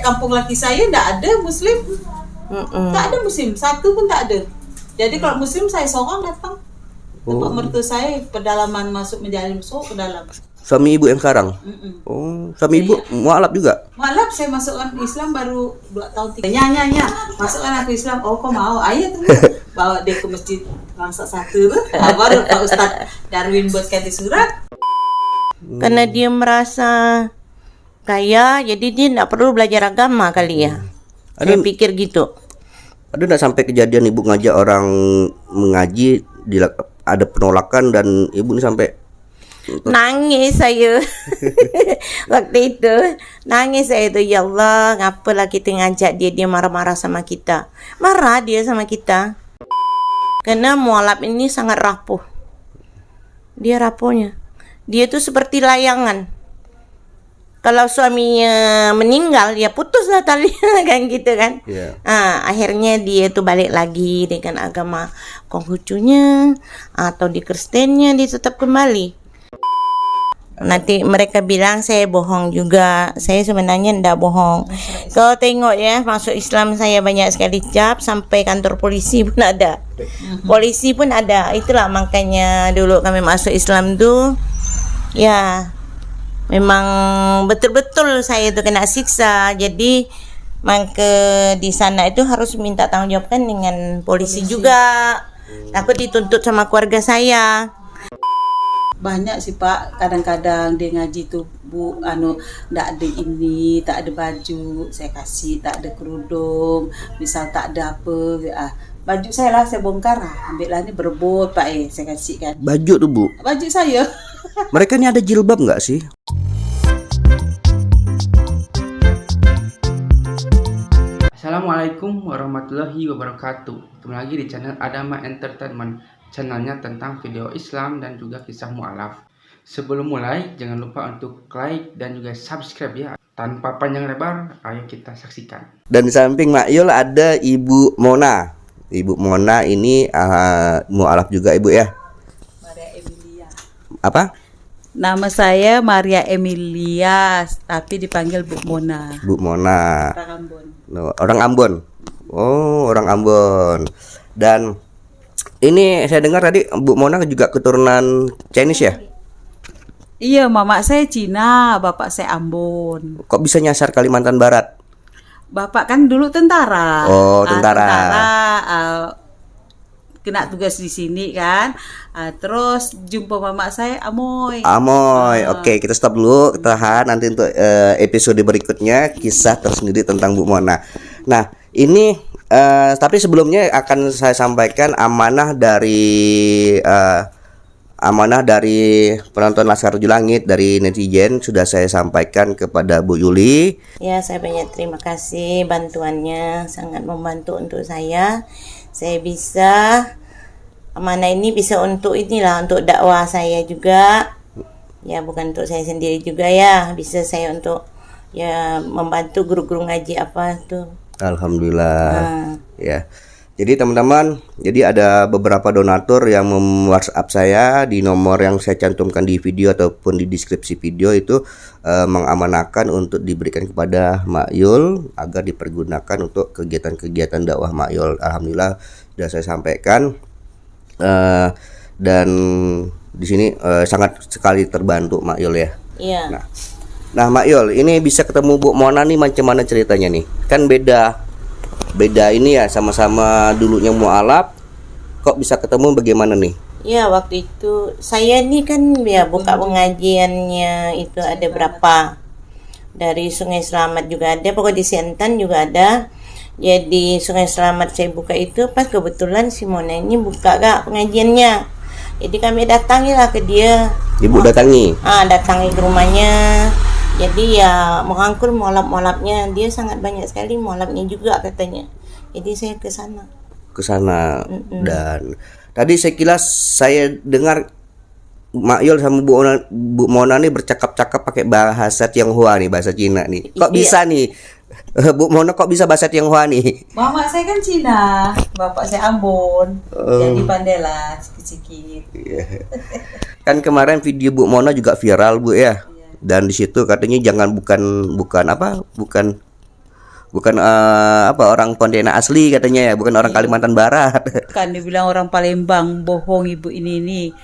kayak kampung laki saya ndak ada muslim. Tak ada muslim, satu pun tak ada. Jadi kalau muslim saya seorang datang. Tempat mertua saya pedalaman masuk menjalin ke dalam. Suami ibu yang sekarang? Oh, suami ibu mualaf juga? Mualaf, saya masukkan Islam baru 2 tahun 3. Nya. Masukkan aku Islam. Oh, kok mau? Ayo tuh. Bawa dia ke masjid Bangsa Satu tuh. Baru Pak Ustaz Darwin buat ganti surat. Karena dia merasa kaya, jadi dia tidak perlu belajar agama kali ya. Saya pikir gitu. Ada nggak sampai kejadian ibu ngajak orang mengaji, ada penolakan dan ibu ini sampai nangis saya. Waktu itu nangis saya itu, ya Allah, ngapalah kita ngajak dia marah-marah sama kita. Marah dia sama kita. Karena mualaf ini sangat rapuh. Dia rapuhnya. Dia tuh seperti layangan. Kalau suaminya meninggal, ya putuslah tali kan gitu kan. Akhirnya dia tuh balik lagi dengan agama Konghucunya atau di Kristennya, dia tetap kembali. Nanti mereka bilang saya bohong juga. Saya sebenarnya tidak bohong. Kau tengok ya, masuk Islam saya banyak sekali cap, sampai kantor polisi pun ada. Polisi pun ada. Itulah makanya dulu kami masuk Islam tuh, ya memang betul-betul saya itu kena siksa. Jadi maka di sana itu harus minta tanggung jawabkan dengan polisi juga. Takut dituntut sama keluarga saya. Banyak sih Pak, kadang-kadang dia ngaji tuh Bu, ndak ada ini, tak ada baju, saya kasih, tak ada kerudung, misal tak ada apa, baju saya lah saya bongkar, ambillah ini berebut Pak, saya kasih kan. Baju tuh Bu? Baju saya. Mereka ini ada jilbab nggak sih? Assalamualaikum warahmatullahi wabarakatuh. Ketemu lagi di channel Adama Entertainment, channelnya tentang video Islam dan juga kisah mu'alaf. Sebelum mulai, jangan lupa untuk like dan juga subscribe ya. Tanpa panjang lebar, ayo kita saksikan. Dan di samping Mak Yul ada Ibu Mona. Ibu Mona ini mu'alaf juga Ibu ya? Maria Emilia. Apa? Nama saya Maria Emilia, tapi dipanggil Bu Mona. Bu Mona. Orang Ambon. Orang Ambon. Oh, orang Ambon. Dan ini saya dengar tadi Bu Mona juga keturunan Chinese ya? Iya, mama saya Cina, bapak saya Ambon. Kok bisa nyasar Kalimantan Barat? Bapak kan dulu tentara. Oh, tentara. Kena tugas di sini kan. Terus jumpa mama saya Amoy. Oke, kita stop dulu, tahan nanti untuk episode berikutnya kisah tersendiri tentang Bu Mona. Nah, ini tapi sebelumnya akan saya sampaikan amanah dari penonton Laskar Tujuh Langit, dari netizen sudah saya sampaikan kepada Bu Yuli. Ya, saya banyak terima kasih bantuannya, sangat membantu untuk saya. Saya bisa amanah ini bisa untuk untuk dakwah saya juga. Ya, bukan untuk saya sendiri juga ya. Bisa saya untuk ya membantu guru-guru ngaji apa tuh. Alhamdulillah. Ya. Jadi teman-teman, jadi ada beberapa donatur yang mem-WhatsApp saya di nomor yang saya cantumkan di video ataupun di deskripsi video itu mengamanahkan untuk diberikan kepada Mak Yul agar dipergunakan untuk kegiatan-kegiatan dakwah Mak Yul. Alhamdulillah sudah saya sampaikan dan di sini sangat sekali terbantu Mak Yul ya. Iya. Nah Mak Yul, ini bisa ketemu Bu Mona nih, macam mana ceritanya nih? Kan beda ini ya, sama-sama dulunya mu'alaf, kok bisa ketemu bagaimana nih? Ya, waktu itu saya nih kan ya buka pengajiannya itu ada berapa, dari Sungai Selamat juga ada, pokoknya di Siantan juga ada. Jadi Sungai Selamat saya buka itu pas kebetulan si Mona ini buka kak pengajiannya. Jadi kami datangilah ke dia. Ibu datangi? Datangi ke rumahnya. Jadi ya merangkul mualaf-mualafnya, dia sangat banyak sekali mualafnya juga katanya. Jadi saya ke sana. Dan tadi saya dengar Mak Yul sama Bu Mona nih bercakap-cakap pakai bahasa Tionghoa nih, bahasa Cina nih. Kok bisa nih? Bu Mona kok bisa bahasa Tionghoa nih? Mama saya kan Cina, bapak saya Ambon. Jadi pandailah sedikit-sedikit. Kan kemarin video Bu Mona juga viral Bu ya. Dan di situ katanya bukan Bukan apa orang Pontianak asli katanya ya, bukan orang Kalimantan Barat. Kan dibilang orang Palembang, bohong ibu ini.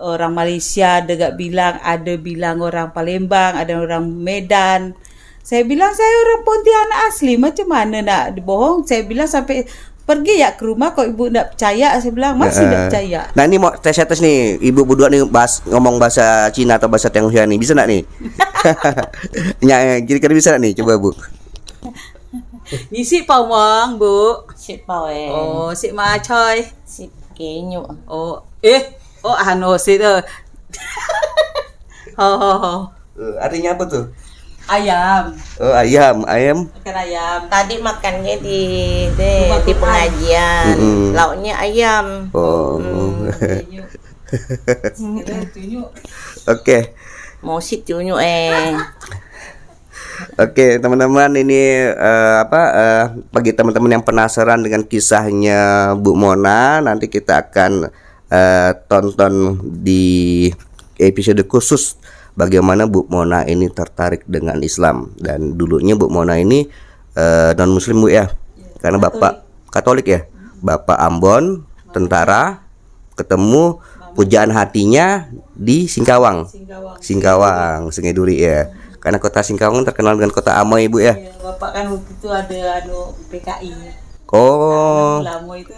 Orang Malaysia ada bilang orang Palembang, ada orang Medan. Saya bilang saya orang Pontianak asli, macam mana nak bohong? Saya bilang sampai pergi ya ke rumah, kok ibu nak percaya? Saya bilang masih tak percaya. Nah ini mau tes nih, ibu berdua nih ngomong bahasa Cina atau bahasa Tionghoa nih, bisa nak nih? Kira-kira bisa nak nih, coba bu. Ni si Pau Mong bu. Sip pau Oh si Ma Choi. Sip kenyo. Oh ano si tu. Oh. Artinya apa tuh? Ayam. Oh ayam. Makan ayam. Tadi makannya di pengajian. Lauknya ayam. Oh. Tunjuk. Oke. Mau sit tunjuk Oke teman-teman, ini bagi teman-teman yang penasaran dengan kisahnya Bu Mona, nanti kita akan tonton di episode khusus bagaimana Bu Mona ini tertarik dengan Islam. Dan dulunya Bu Mona ini non muslim bu ya, karena bapak Katolik ya, bapak Ambon tentara, ketemu pujaan hatinya di Singkawang, Sungai Duri ya. Karena kota Singkawang terkenal dengan kota Amoy bu ya. Ya, bapak kan waktu itu ada PKI. Oh. Lama itu.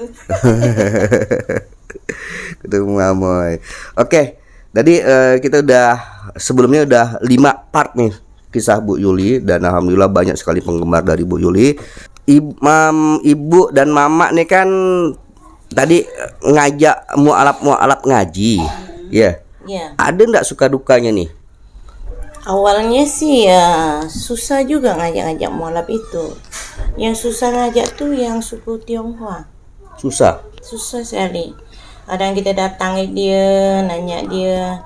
Ketemu Amoy. Oke. Jadi kita sebelumnya udah 5 part nih kisah Bu Yuli, dan alhamdulillah banyak sekali penggemar dari Bu Yuli. Ibu dan mama nih kan tadi ngajak mualaf ngaji. Ya. Ya. Ada ndak suka dukanya nih? Awalnya sih ya susah juga ngajak-ngajak mualaf itu. Yang susah ngajak tuh yang suku Tionghoa. Susah Sekali. Kadang kita datangi dia, nanya dia,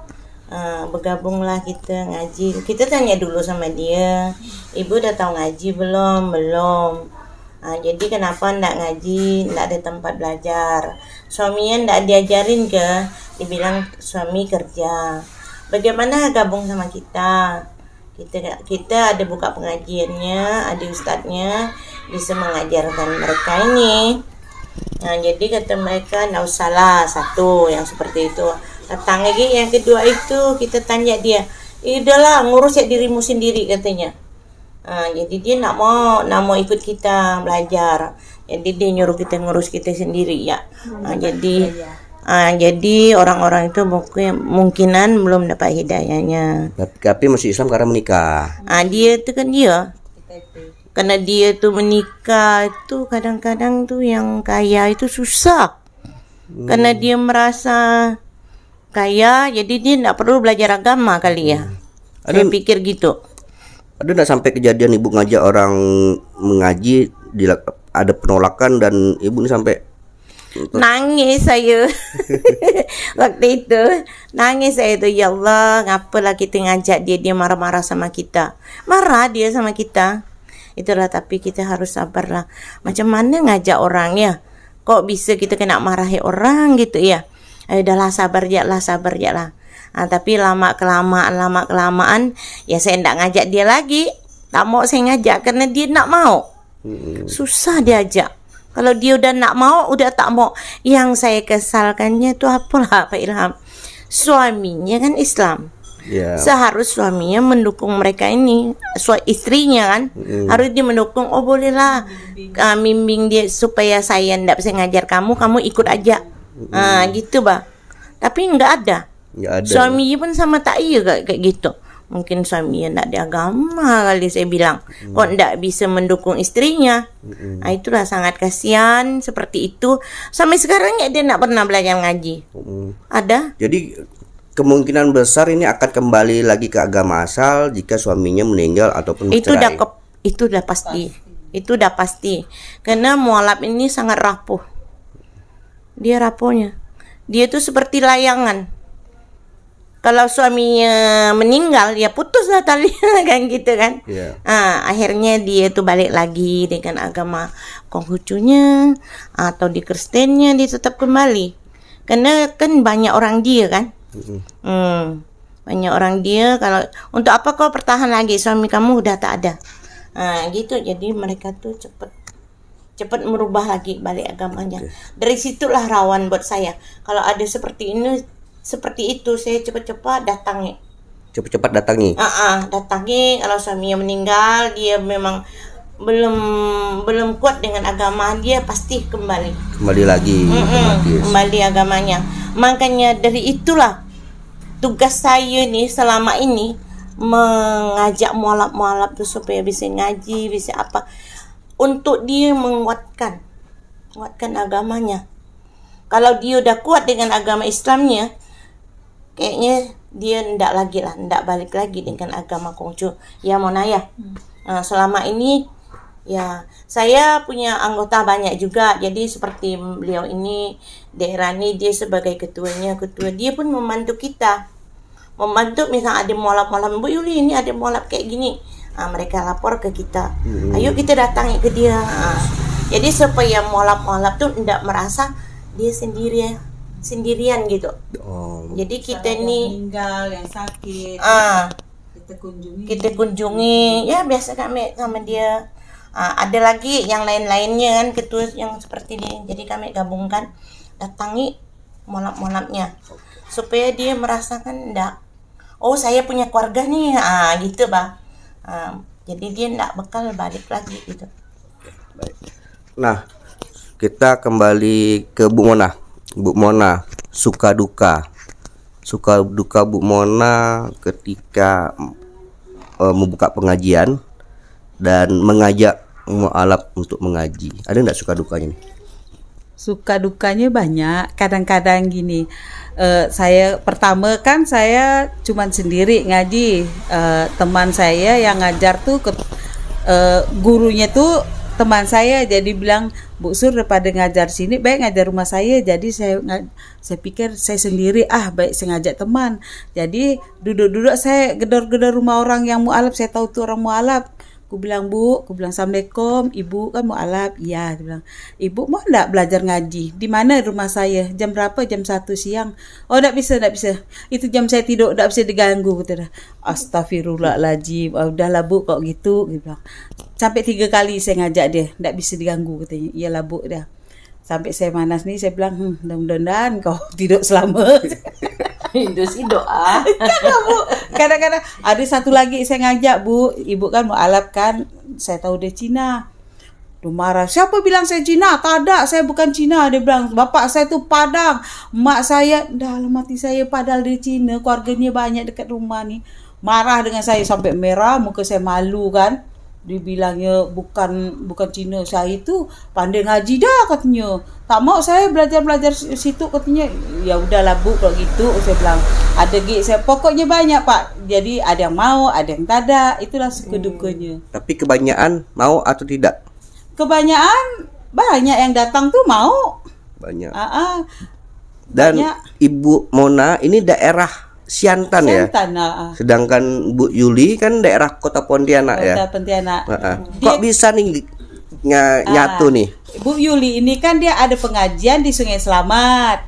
bergabunglah kita ngaji. Kita tanya dulu sama dia, ibu udah tahu ngaji belum? Jadi kenapa ndak ngaji, ndak ada tempat belajar? Suaminya ndak diajarin ke? Dibilang suami kerja. Bagaimana gabung sama kita? Kita ada buka pengajiannya, ada ustadznya, bisa mengajarkan mereka ini. Nah, jadi kata mereka nggak usahlah, satu yang seperti itu. Datang lagi yang kedua itu kita tanya dia, udahlah ngurus ya dirimu sendiri katanya. Jadi dia nak mau ikut kita belajar. Jadi dia nyuruh kita ngurus kita sendiri ya. Jadi orang-orang itu mungkinan belum dapat hidayahnya. Tapi masih Islam karena menikah. Dia itu kan dia. Karena dia tuh menikah itu kadang-kadang tuh yang kaya itu susah. Karena dia merasa kaya, jadi dia tidak perlu belajar agama kali ya. Saya pikir gitu. Ada nggak sampai kejadian ibu ngajak orang mengaji, ada penolakan dan ibu ini sampai nangis saya. Waktu itu nangis saya tuh, ya Allah, ngapalah kita ngajak dia marah-marah sama kita. Marah dia sama kita. Itulah, tapi kita harus sabarlah. Macam mana ngajak orang ya? Kok bisa kita kena marahi orang gitu ya? Udahlah sabar ya lah. Tapi lama kelamaan ya saya ndak ngajak dia lagi. Tak mau saya ngajak karena dia nak mau. Susah diajak. Kalau dia udah nak mau, udah tak mau. Yang saya kesalkannya itu apalah Pak Ilham? Suaminya kan Islam. Yeah. Seharus suaminya mendukung mereka ini, istrinya kan harus dia mendukung. Oh bolehlah, bimbing dia supaya saya ndak bisa ngajar kamu ikut aja. Gitu bah. Tapi nggak ada. Suaminya pun sama tak iya kayak gitu. Mungkin suaminya ndak ada agama kali, saya bilang. Kok ndak bisa mendukung istrinya? Itulah sangat kasihan seperti itu. Sampai sekarang ya dia ndak pernah belajar ngaji. Ada. Jadi kemungkinan besar ini akan kembali lagi ke agama asal jika suaminya meninggal ataupun bercerai. Itu udah pasti. Karena mualaf ini sangat rapuh. Dia rapuhnya. Dia tuh seperti layangan. Kalau suaminya meninggal ya putuslah tali kan gitu kan. Yeah. Akhirnya dia tuh balik lagi dengan agama Konghucunya atau di Kristennya, dia tetap kembali. Karena kan banyak orang dia kan. Banyak orang dia, kalau untuk apa kau bertahan lagi, suami kamu udah tak ada. Gitu. Jadi mereka tuh cepat merubah lagi balik agamanya. Dari situlah rawan buat saya. Kalau ada seperti ini, seperti itu, saya cepat-cepat datangi. Cepat-cepat datangi. Datangi. Kalau suaminya meninggal, dia memang belum kuat dengan agama, dia pasti kembali lagi kembali agamanya. Makanya dari itulah tugas saya nih selama ini, mengajak mualaf-mualaf tuh supaya bisa ngaji, bisa apa, untuk dia menguatkan agamanya. Kalau dia udah kuat dengan agama Islamnya, kayaknya dia ndak balik lagi dengan agama Konghucu. Ya Mona ya. Selama ini ya saya punya anggota banyak juga. Jadi seperti beliau ini, daerah ini dia sebagai ketua, dia pun membantu kita. Membantu misal ada mualaf-mualaf, Bu Yuli ini ada mualaf kayak gini. Mereka lapor ke kita. Ayo kita datangi ke dia. Jadi supaya mualaf-mualaf tuh tidak merasa dia sendirian gitu. Jadi kita ini meninggal, yang sakit, kita kunjungi. Ya biasa kami sama dia. Ada lagi yang lain-lainnya kan, ketua yang seperti ini. Jadi kami gabungkan, datangi mualaf-mualafnya supaya dia merasakan saya punya keluarga nih, gitu Bang. Jadi dia ndak bakal balik lagi gitu. Baik. Nah, kita kembali ke Bu Mona. Bu Mona, suka duka Bu Mona ketika membuka pengajian dan mengajak mualaf untuk mengaji. Ada enggak suka dukanya nih? Suka dukanya banyak. Kadang-kadang gini, saya pertama kan saya cuman sendiri ngaji. Teman saya yang ngajar tuh gurunya tuh teman saya, jadi bilang, Bu Sur daripada ngajar sini baik ngajar rumah saya. Jadi saya pikir saya sendiri, baik saya ngajak teman. Jadi duduk-duduk saya gedor-gedor rumah orang yang mualaf, saya tahu tuh orang mualaf. Aku bilang, Assalamualaikum, ibu kan mualaf. Iya, dia bilang, ibu mau enggak belajar ngaji? Di mana rumah saya? Jam berapa? Jam 1 siang. Oh, enggak bisa. Itu jam saya tidur, enggak bisa diganggu, kata dia. Astagfirullahaladzim. Udahlah Bu, kok gitu, dia bilang. Sampai 3 kali saya ngajak dia, enggak bisa diganggu, katanya. Iyalah Bu, dah. Sampai saya manas nih, saya bilang, mudah-mudahan kau tidur selama. Itu doa. Kan Bu, kadang-kadang ada satu lagi saya ngajak, Bu, ibu kan mualaf kan, saya tahu dia Cina. Dia marah, siapa bilang saya Cina? Tak ada, saya bukan Cina. Dia bilang, bapak saya tuh Padang, mak saya, dalam hati saya padahal dia Cina, keluarganya banyak dekat rumah nih. Marah dengan saya sampai merah, muka saya malu kan. Dibilangnya bukan Cina, saya itu pandai ngaji dah katanya. Tak mau saya belajar situ katanya. Ya udahlah Bu, kalau gitu saya bilang. Ada saya pokoknya banyak Pak. Jadi ada yang mau, ada yang tak ada. Itulah suka dukanya. Tapi kebanyakan mau atau tidak? Kebanyakan banyak yang datang tuh mau. Banyak. Dan banyak. Ibu Mona ini daerah Siantan ya. Sedangkan Bu Yuli kan daerah Kota Pontianak ya. Kota Pontianak. Kok bisa nih nyatu nih? Bu Yuli ini kan dia ada pengajian di Sungai Selamat.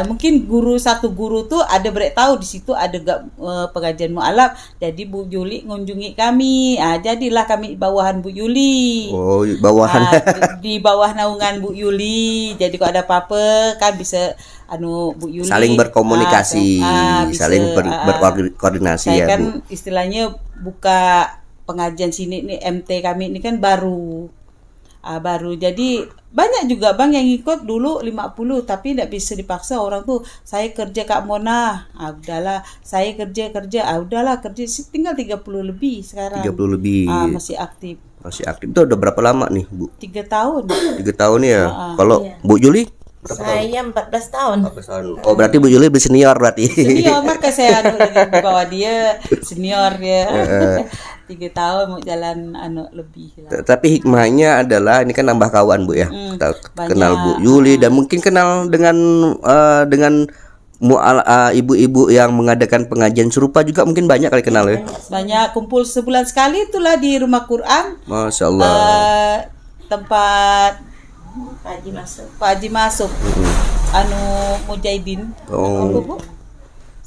Mungkin satu guru tuh ada tahu di situ ada pengajian mualaf. Jadi Bu Yuli ngunjungi kami. Jadilah kami bawahan Bu Yuli. Oh, bawahan. Di bawah naungan Bu Yuli. Jadi kalau ada apa-apa kan bisa Bu Yuli saling berkomunikasi, saling berkoordinasi saya ya kan Bu. Istilahnya buka pengajian sini nih, MT kami ini kan baru. Jadi banyak juga Bang yang ikut dulu 50, tapi tidak bisa dipaksa orang tuh. Saya kerja Kak Mona. Udahlah, saya kerja. Udahlah kerja, tinggal 30 lebih sekarang. 30 lebih. Masih aktif. Itu udah berapa lama nih Bu? 3 tahun. 3 tahun ya. Kalau Bu Yuli? Saya 14 tahun. 14 tahun. Oh, berarti Bu Yuli lebih senior berarti. Senior, maka saya di bawah dia, senior ya. 3 tahun mau jalan lebih lah. Tapi hikmahnya adalah ini kan nambah kawan Bu ya. Kita kenal Bu Yuli dan mungkin kenal dengan ibu-ibu yang mengadakan pengajian serupa juga mungkin banyak kali kenal ya. Banyak, kumpul sebulan sekali itulah di rumah Quran. Masya Allah. Tempat Pak Haji masuk. Mujahidin. Oh.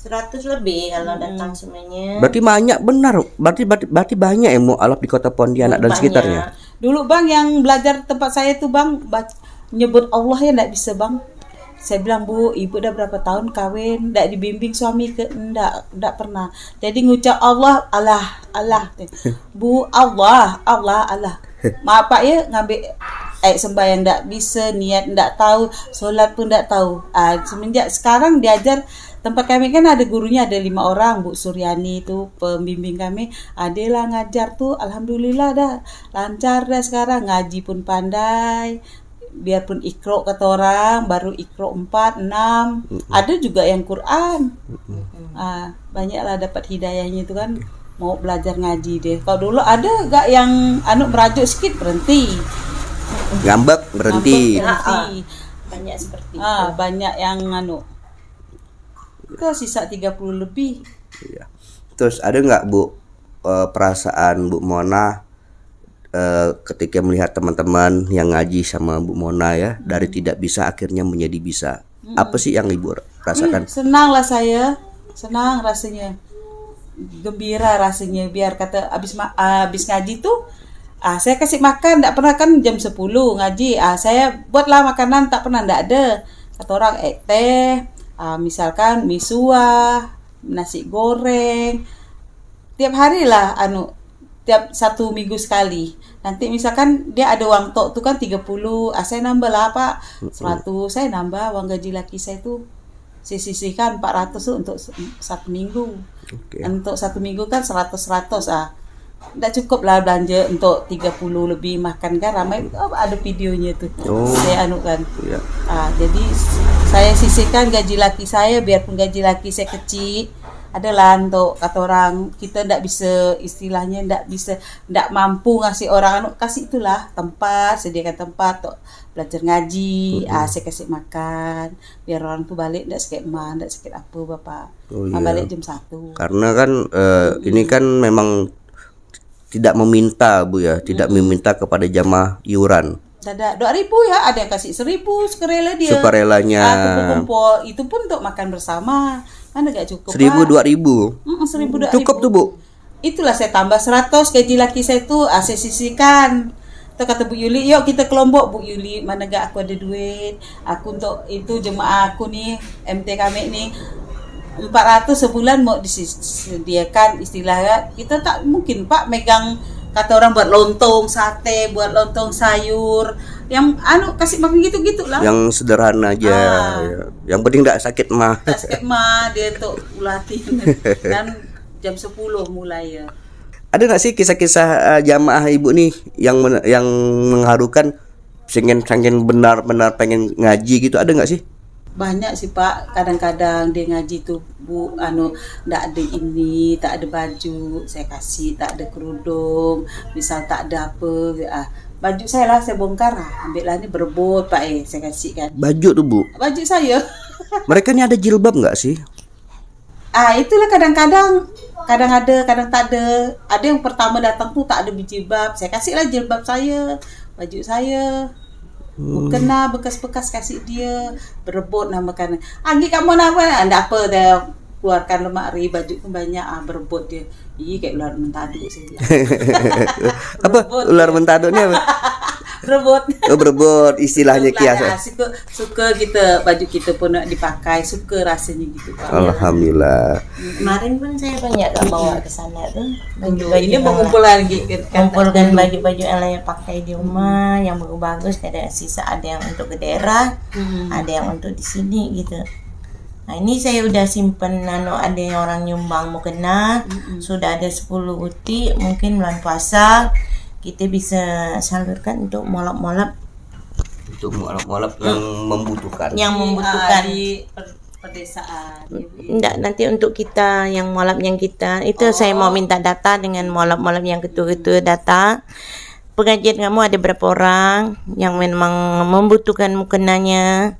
100 lebih kalau datang semuanya. Berarti banyak benar. Berarti banyak ya mualaf di Kota Pontianak dan Banyak. sekitarnya. Dulu bang yang belajar tempat saya tuh bang nyebut Allah ya ndak bisa bang. Saya bilang, Bu, ibu udah berapa tahun kawin, ndak dibimbing suami ke ndak pernah. Jadi ngucap Allah, Allah. Bu, Allah. Maaf Pak ya ngambil sembahyang ndak bisa, niat ndak tahu, solat pun ndak tahu. Semenjak sekarang diajar tempat kami kan ada gurunya, ada 5 orang, Bu Suryani itu pembimbing kami. Adalah ngajar tuh, alhamdulillah dah lancar dah sekarang, ngaji pun pandai. Biarpun ikro kata orang, baru ikro 4, 6. Ada juga yang Quran. Banyaklah dapat hidayahnya itu kan. Mau belajar ngaji deh. Kalau dulu ada gak yang merajuk sedikit berhenti. Ngambek berhenti. Banyak seperti itu. Banyak yang itu sisa 30 lebih. Iya. Terus ada nggak Bu perasaan Bu Mona ketika melihat teman-teman yang ngaji sama Bu Mona ya, dari tidak bisa akhirnya menjadi bisa? Apa sih yang Ibu rasakan? Senang lah saya, senang rasanya, gembira rasanya. Biar kata abis ngaji tuh saya kasih makan, tak pernah kan jam 10 ngaji, saya buatlah makanan, tak pernah ndak ada. Kata orang teh, misalkan misua, nasi goreng, tiap hari lah tiap 1 minggu sekali. Nanti misalkan dia ada uang tok tuh kan 30, saya nambah lah Pak 100, saya nambah uang gaji laki saya tuh. Saya sisihkan 400 tuh untuk 1 minggu. Untuk 1 minggu kan 100. Nggak cukup lah belanja untuk 30 lebih makan kan ramai. Ada videonya tuh. Saya kan. Iya. Jadi saya sisihkan gaji laki saya, biarpun gaji laki saya kecil. Adalah untuk kata orang kita ndak bisa, istilahnya ndak mampu ngasih orang kasih itulah tempat, sediakan tempat untuk belajar ngaji. Saya kasih makan biar orang tuh balik ndak sakit ndak sakit apa Bapak. Balik jam 1. Karena kan ini kan memang tidak meminta Bu ya, tidak meminta kepada jamaah iuran. Ada 2.000 ya, ada yang kasih 1.000 sukarela dia. Sukarelanya. Kumpul itu pun untuk makan bersama. Mana gak cukup 1.000 2.000. 1.000 2.000. Cukup tuh Bu. Itulah saya tambah 100 gaji laki saya tuh, saya sisihkan. Tuh kata Bu Yuli, yuk kita kelompok. Bu Yuli, mana gak aku ada duit. Aku untuk itu jemaah aku nih, MT kami nih 400 sebulan mau disediakan, istilahnya kita tak mungkin Pak megang kata orang buat lontong sate, buat lontong sayur, yang kasih makan gitu lah. Yang sederhana aja. Ya. Yang penting tidak sakit mah. Tak sakit mah dia untuk latih. Dan jam 10 mulai ya. Ada nggak sih kisah-kisah jamaah Ibu nih yang mengharukan, pengen benar-benar pengen ngaji gitu, ada nggak sih? Banyak sih Pak, kadang-kadang dia ngaji tuh Bu, ndak ada ini, tak ada baju, saya kasih, tak ada kerudung, misal tak ada apa, baju saya lah saya bongkar, ambillah ini berebut Pak saya kasih kan. Baju tuh Bu? Baju saya. Mereka ini ada jilbab nggak sih? Itulah kadang-kadang, kadang ada, kadang tak ada. Ada yang pertama datang tuh tak ada jilbab, saya kasih lah jilbab saya, baju saya. Kena bekas-bekas kasih dia, berebut nama makanan. Anggi kamu nama anda apa dah, keluarkan lemari, baju pun banyak, berebut dia. Kayak ular mentaduk sih. Apa ular mentaduk ni apa? Berebut. Berebut istilahnya kias. Suka kita baju kita pun nak dipakai, suka rasanya gitu Pak. Alhamdulillah. Kemarin pun saya banyak bawa ke sana tuh. Ini mengumpul lagi kumpulkan baju-baju yang layak pakai di rumah, yang bagus-bagus, kadang sisa ada yang untuk ke daerah, ada yang untuk di sini gitu. Nah ini saya udah simpen ada yang orang nyumbang mau kena, sudah ada 10 uti, mungkin bulan puasa kita bisa salurkan untuk molap-molap. Untuk molap-molap yang membutuhkan. Yang membutuhkan di pedesaan. Enggak, nanti untuk kita yang molap yang kita itu saya mau minta data dengan molap-molap yang ketua-ketua data. Pengajian kamu ada berapa orang yang memang membutuhkan mukenanya.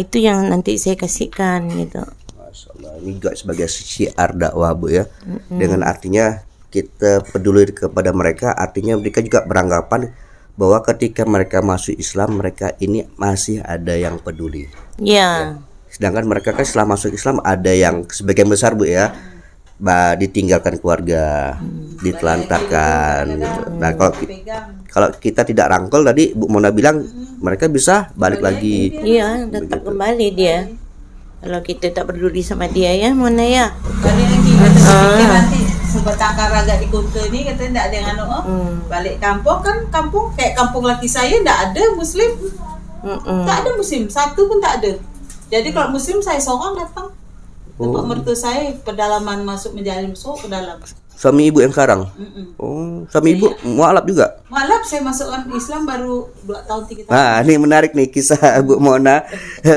Itu yang nanti saya kasihkan gitu. Masyaallah, ini juga sebagai syiar dakwah Bu ya. Dengan artinya kita peduli kepada mereka, artinya mereka juga beranggapan bahwa ketika mereka masuk Islam, mereka ini masih ada yang peduli. Ya. Sedangkan mereka kan setelah masuk Islam ada yang sebagian besar Bu ya, ditinggalkan keluarga, ditelantarkan gitu. Nah, kalau kita tidak rangkul tadi Bu Mona bilang mereka bisa balik lagi. Iya, tetap kembali dia. Kalau kita tak peduli sama dia ya, Mona ya. Balik lagi kata nanti sebatangkar raga di Kunta ni katanya tak ada yang anu. Balik kampung kan kampung kayak kampung laki saya tak ada muslim. Tak ada muslim, satu pun tak ada. Jadi kalau muslim saya seorang datang. Tempat mertua saya pedalaman masuk menjalin masuk ke dalam. Suami ibu yang sekarang? Oh, suami ibu mualaf juga? Mualaf, saya masukkan Islam baru 2 tahun 3 tahun. Nah, ini menarik nih kisah Bu Mona.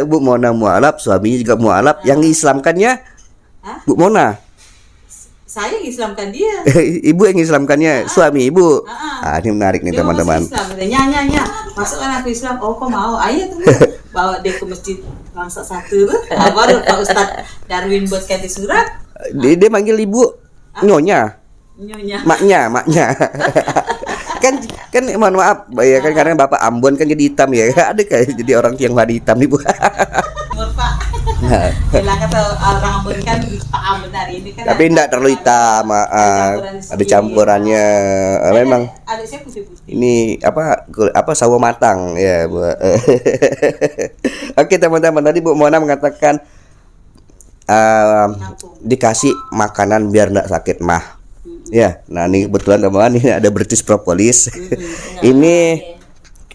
Bu Mona mualaf, suaminya juga mualaf. Yang Islamkannya Bu Mona. Saya Islamkan dia. Ibu yang Islamkannya, suami ibu. Ini menarik nih Dia teman-teman. masuk Islam, nya. Masukkan aku Islam. Oh, kau mau? Ayah tuh. Bawa dia ke masjid Langsak 1 tuh. Baru Pak Ustaz Darwin buat ganti surat. Dia manggil ibu nyonya. Nyonya. Maknya. kan mohon maaf ya kan karena Bapak Ambon kan jadi hitam ya. Ada kayak jadi orang yang warna hitam nih Bu. Pak. Bila kata orang Ambon kan Pak Ambon hari ini kan. Tapi enggak terlalu hitam, ada campurannya. Memang Adik saya putih-putih. ini apa sawo matang ya Bu. Oke teman-teman, tadi Bu Mona mengatakan dikasih makanan biar enggak sakit mah. Ya, nah ini kebetulan teman-teman ini ada British Propolis. Ini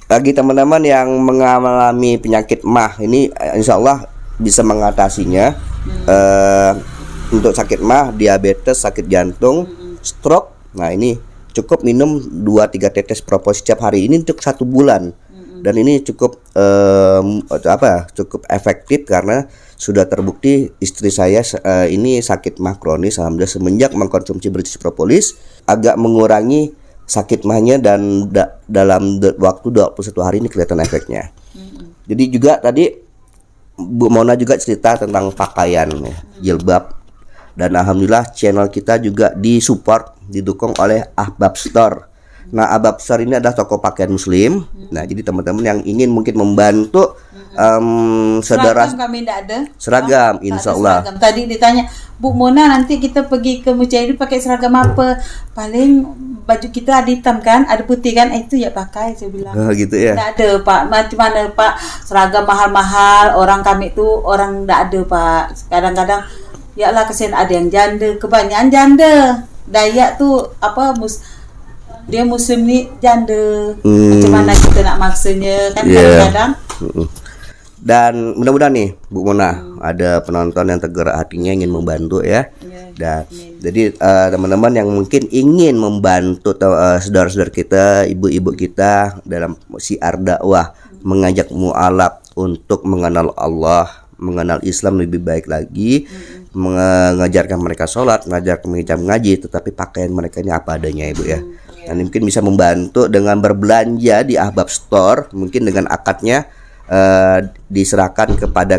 bagi teman-teman yang mengalami penyakit mah, ini insya Allah bisa mengatasinya. Untuk sakit mah, diabetes, sakit jantung, stroke. Nah ini cukup minum 2-3 tetes propolis setiap hari ini untuk 1 bulan. Dan ini cukup cukup efektif karena sudah terbukti istri saya ini sakit mah kronis. Alhamdulillah semenjak mengkonsumsi British Propolis agak mengurangi sakit mahnya dan dalam waktu 21 hari ini kelihatan efeknya. Jadi juga tadi Bu Mona juga cerita tentang pakaian ya, jilbab, dan alhamdulillah channel kita juga disupport, didukung oleh Ahbab Store. Nah, Ahbab Store ini adalah toko pakaian muslim. Nah, jadi teman-teman yang ingin mungkin membantu saudara Seragam kami tidak ada. Seragam, insya Allah. Seragam. Tadi ditanya, Bu Mona nanti kita pergi ke Mujahidin pakai seragam apa? Paling baju kita ada hitam kan, ada putih kan, itu ya pakai, saya bilang. Gitu ya. Tidak ada Pak, macam mana Pak, seragam mahal-mahal, orang kami itu orang tidak ada Pak. Kadang-kadang, ya Allah kesian ada yang janda, kebanyakan janda. Dayak tuh dia muslim ni janda. Macam mana kita nak maksanya kan kadang-kadang. Dan mudah-mudahan nih Bu Mona ada penonton yang tergerak hatinya ingin membantu ya. Dan jadi teman-teman yang mungkin ingin membantu saudara-saudara kita, ibu-ibu kita dalam syiar dakwah, mengajak mu'alaf untuk mengenal Allah, mengenal Islam lebih baik lagi, mengajarkan mereka sholat, mengajarkan mereka mengaji, tetapi pakaian mereka ini apa adanya Ibu ya. Dan mungkin bisa membantu dengan berbelanja di Ahbab Store, mungkin dengan akadnya diserahkan kepada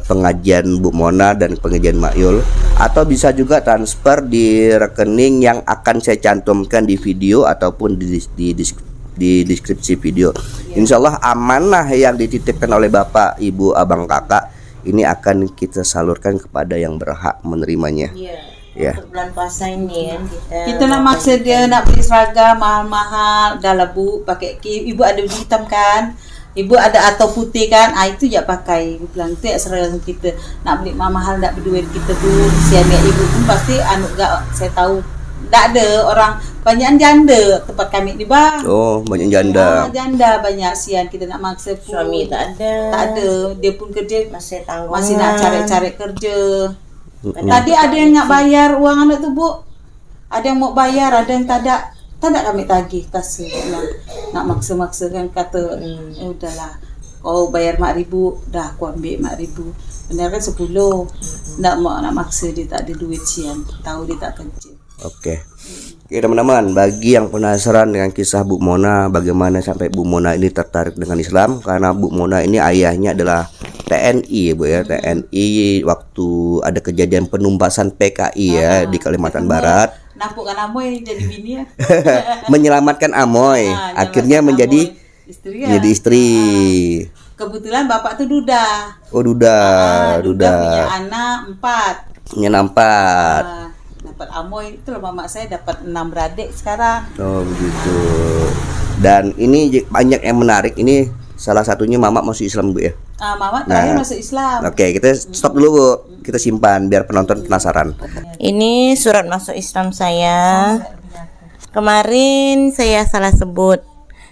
pengajian Bu Mona dan pengajian Makyul, atau bisa juga transfer di rekening yang akan saya cantumkan di video ataupun di deskripsi video. Insya Allah amanah yang dititipkan oleh Bapak, Ibu, Abang, Kakak ini akan kita salurkan kepada yang berhak menerimanya. Ya. Untuk bulan puasa ini kan kita nak maksa dia nak beli seragam mahal-mahal, dah lah Bu pakai ibu ada hitam kan, ibu ada atau putih kan, itu ya pakai. Ibu bilang itu ya seragam kita. Nak beli mahal nak berduit kita Bu, siannya ibu pun pasti gak, saya tahu tak ada orang banyak janda tempat kami di Bang. Oh, banyak janda. Janda banyak, sian kita nak maksa pun. Suami tak ada, dia pun kerja masih tanggungan, masih nak cari-cari kerja. Tadi ada yang nak bayar uang anak tu Bu, ada yang mau bayar, ada yang tak ada kami tagih kasih. Nak maksa-maksa kan kata udahlah kau bayar 5,000, dah aku ambil 5,000. Benar kan 10. Nak maksa dia tak ada duit sian, tahu dia tak kerja. Oke teman-teman, bagi yang penasaran dengan kisah Bu Mona, bagaimana sampai Bu Mona ini tertarik dengan Islam, karena Bu Mona ini ayahnya adalah TNI Bu ya, TNI waktu ada kejadian penumpasan PKI ya di Kalimantan Barat. Nampukkan Amoy jadi bini ya. Menyelamatkan Amoy, akhirnya menjadi istri. kebetulan bapak tuh duda. Oh, duda, Duda duda. punya anak 4. Punya 4. Dapat amoy itu loh, mama saya dapat 6 beradik sekarang. Oh, begitu. Dan ini banyak yang menarik. Ini salah satunya Mama masuk Islam, Bu ya. Mama terakhir Nah, masuk Islam. Oke, kita stop dulu, Bu. Kita simpan biar penonton penasaran. Ini surat masuk Islam saya. Kemarin saya salah sebut.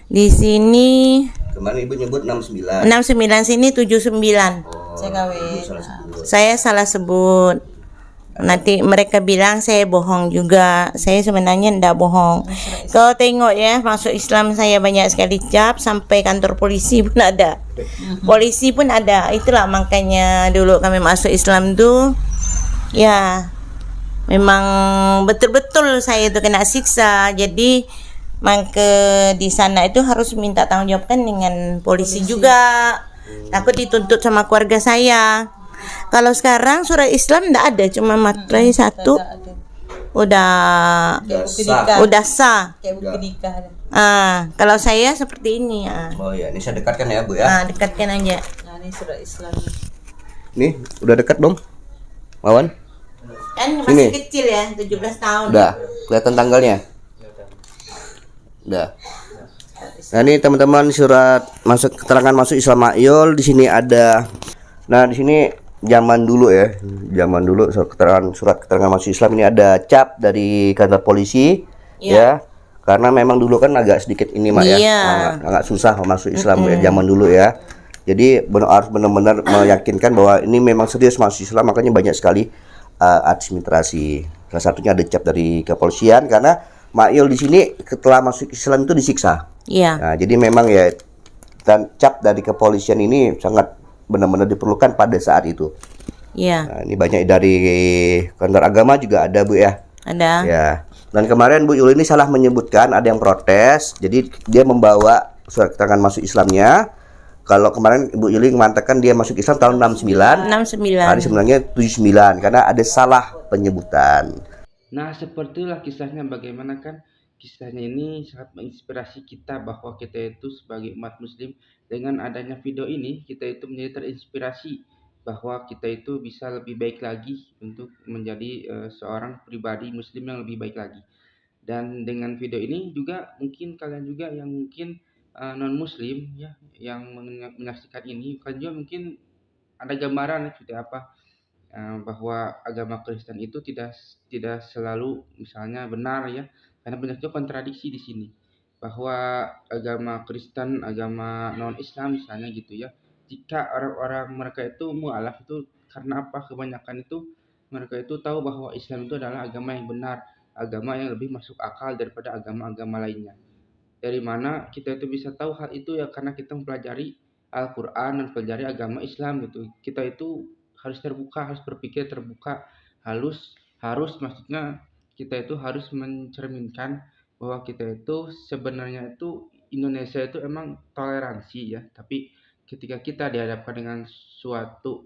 Di sini Kemarin Ibu nyebut 69. 69, sini 79. Saya kawin. Saya salah sebut. Nanti mereka bilang saya bohong juga. Saya sebenarnya tidak bohong. Kau tengok ya, masuk Islam saya banyak sekali cap, sampai kantor polisi pun ada. Polisi pun ada. Itulah makanya dulu kami masuk Islam tuh, ya memang betul-betul saya itu kena siksa. Jadi maka di sana itu harus minta tanggung jawab kan dengan polisi juga. Takut dituntut sama keluarga saya. Kalau sekarang surat Islam enggak ada, cuma materai satu. Udah udah sah. Kayak buku nikah. Kalau saya seperti ini ya. Oh ya, ini saya dekatkan ya, Bu ya. Dekatkan aja. Nah, ini surat Islam. Nih, udah dekat belum? Mawan? Kan Sini. masih kecil ya, 17 tahun. Udah, kelihatan tanggalnya? Udah. Nah, ini teman-teman surat masuk keterangan masuk Islam Makyol. Di sini ada. Nah, di sini zaman dulu ya. Zaman dulu surat keterangan masuk Islam ini ada cap dari kantor polisi ya. Karena memang dulu kan agak sedikit ini Mak ya. Agak susah masuk Islam ya zaman dulu ya. Jadi harus benar-benar meyakinkan bahwa ini memang serius masuk Islam, makanya banyak sekali administrasi. Salah satunya ada cap dari kepolisian karena Makyol di sini setelah masuk Islam itu disiksa. Iya. Nah, jadi memang ya, dan cap dari kepolisian ini sangat benar-benar diperlukan pada saat itu. Iya. Nah, ini banyak dari kantor agama juga ada, Bu ya. Ada. Ya. Dan kemarin Bu Yuli ini salah menyebutkan, ada yang protes. Jadi dia membawa surat keterangan masuk Islamnya. Kalau kemarin Ibu Yuli mengatakan dia masuk Islam tahun 69. 69. Hari sebenarnya 79 karena ada salah penyebutan. Nah, sepertilah kisahnya, bagaimana kan kisahnya ini sangat menginspirasi kita bahwa kita itu sebagai umat muslim, dengan adanya video ini kita itu menjadi terinspirasi bahwa kita itu bisa lebih baik lagi untuk menjadi seorang pribadi muslim yang lebih baik lagi. Dan dengan video ini juga mungkin kalian juga yang mungkin non muslim ya, yang menyaksikan ini, kalian juga mungkin ada gambaran seperti apa bahwa agama Kristen itu tidak selalu misalnya benar ya, karena banyak juga kontradiksi di sini bahwa agama Kristen, agama non Islam misalnya gitu ya, jika orang-orang mereka itu mualaf itu karena apa, kebanyakan itu mereka itu tahu bahwa Islam itu adalah agama yang benar, agama yang lebih masuk akal daripada agama-agama lainnya. Dari mana kita itu bisa tahu hal itu ya, karena kita mempelajari Al-Quran dan mempelajari agama Islam gitu. Kita itu harus terbuka, harus berpikir terbuka, harus maksudnya kita itu harus mencerminkan bahwa kita itu sebenarnya itu Indonesia itu emang toleransi ya, tapi ketika kita dihadapkan dengan sesuatu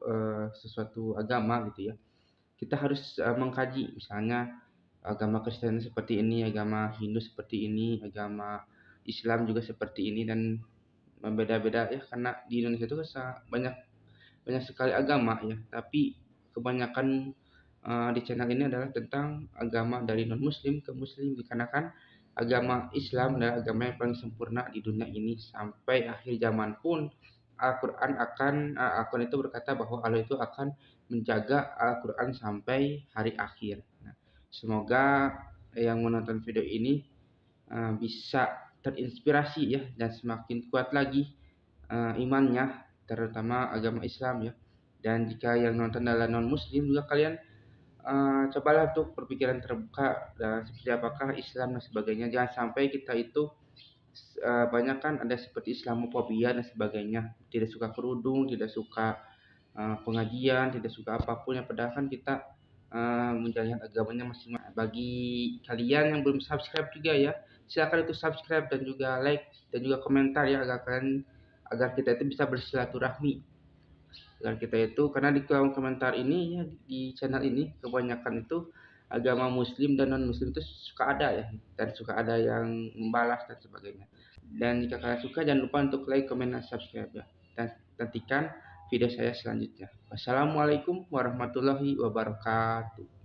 agama gitu ya, kita harus mengkaji misalnya agama Kristen seperti ini, agama Hindu seperti ini, agama Islam juga seperti ini, dan berbeda-beda ya, karena di Indonesia itu banyak banyak sekali agama ya, tapi kebanyakan di channel ini adalah tentang agama dari non muslim ke muslim, dikarenakan agama Islam adalah agama yang paling sempurna di dunia ini. Sampai akhir zaman pun Al-Quran itu berkata bahwa Allah itu akan menjaga Al-Quran sampai hari akhir. Nah, semoga yang menonton video ini bisa terinspirasi ya, dan semakin kuat lagi imannya, terutama agama Islam ya. Dan jika yang nonton adalah non muslim juga, kalian cobalah untuk berpikiran terbuka dan seperti apakah Islam dan sebagainya. Jangan sampai kita itu banyak kan ada seperti Islamofobia dan sebagainya, tidak suka kerudung, tidak suka pengajian, tidak suka apapun yang padahal kan kita menjalankan agamanya masing-masing. Bagi kalian yang belum subscribe juga ya, silakan itu subscribe dan juga like dan juga komentar ya, agar kita itu bisa bersilaturahmi, agar kita itu, karena di kolom komentar ini ya, di channel ini kebanyakan itu agama muslim dan non muslim itu suka ada ya, dan suka ada yang membalas dan sebagainya. Dan jika kalian suka, jangan lupa untuk like, comment, dan subscribe ya. dan nantikan video saya selanjutnya. Wassalamualaikum warahmatullahi wabarakatuh.